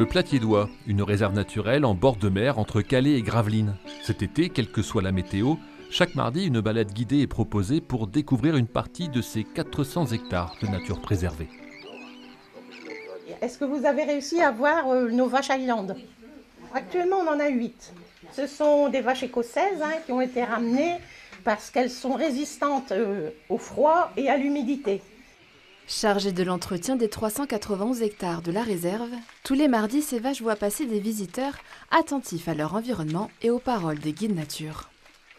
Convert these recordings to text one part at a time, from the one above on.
Le Platiédois, une réserve naturelle en bord de mer entre Calais et Gravelines. Cet été, quelle que soit la météo, chaque mardi, une balade guidée est proposée pour découvrir une partie de ces 400 hectares de nature préservée. Est-ce que vous avez réussi à voir nos vaches Highland? Actuellement, on en a 8. Ce sont des vaches écossaises qui ont été ramenées parce qu'elles sont résistantes au froid et à l'humidité. Chargées de l'entretien des 391 hectares de la réserve, tous les mardis, ces vaches voient passer des visiteurs attentifs à leur environnement et aux paroles des guides nature.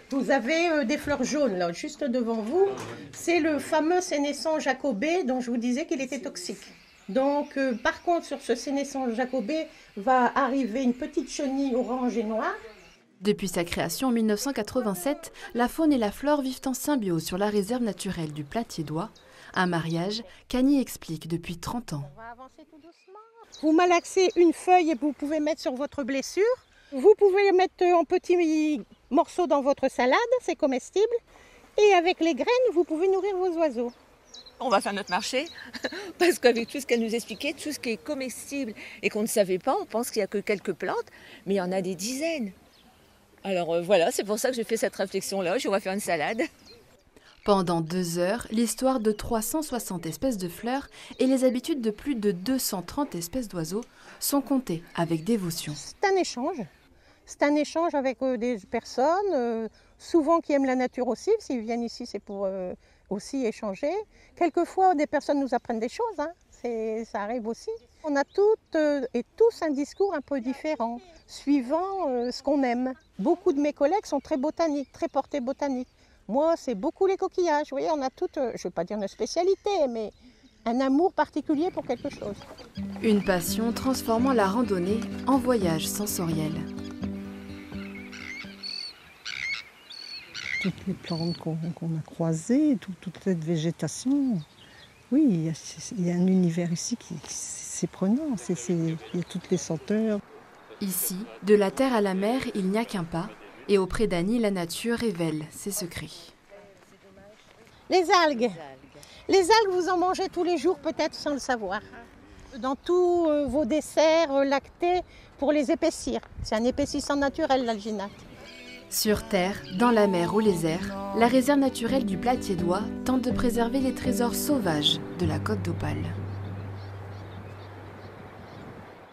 Vous avez des fleurs jaunes là, juste devant vous. C'est le fameux sénescent jacobé dont je vous disais qu'il était toxique. Donc, par contre, sur ce sénescent jacobé va arriver une petite chenille orange et noire. Depuis sa création en 1987, la faune et la flore vivent en symbiose sur la réserve naturelle du Platiédois. Un mariage qu'Annie explique depuis 30 ans. On va avancer tout doucement. Vous malaxez une feuille et vous pouvez mettre sur votre blessure. Vous pouvez mettre en petits morceaux dans votre salade, c'est comestible. Et avec les graines, vous pouvez nourrir vos oiseaux. On va faire notre marché, parce qu'avec tout ce qu'elle nous expliquait, tout ce qui est comestible et qu'on ne savait pas, on pense qu'il n'y a que quelques plantes, mais il y en a des dizaines. Alors voilà, c'est pour ça que j'ai fait cette réflexion-là, on va faire une salade. Pendant 2 heures, l'histoire de 360 espèces de fleurs et les habitudes de plus de 230 espèces d'oiseaux sont contées avec dévotion. C'est un échange. C'est un échange avec des personnes, souvent qui aiment la nature aussi. S'ils viennent ici, c'est pour aussi échanger. Quelquefois, des personnes nous apprennent des choses. Ça arrive aussi. On a toutes et tous un discours un peu différent, suivant ce qu'on aime. Beaucoup de mes collègues sont très botaniques, très portés botaniques. Moi, c'est beaucoup les coquillages. Vous voyez, on a toutes, je ne veux pas dire une spécialité, mais un amour particulier pour quelque chose. Une passion transformant la randonnée en voyage sensoriel. Toutes les plantes qu'on a croisées, toute cette végétation. Oui, il y a un univers ici c'est prenant, il y a toutes les senteurs. Ici, de la terre à la mer, il n'y a qu'un pas. Et auprès d'Annie, la nature révèle ses secrets. Les algues. Les algues, vous en mangez tous les jours, peut-être sans le savoir. Dans tous vos desserts lactés pour les épaissir. C'est un épaississant naturel, l'alginate. Sur terre, dans la mer ou les airs, la réserve naturelle du Platiédois tente de préserver les trésors sauvages de la Côte d'Opale.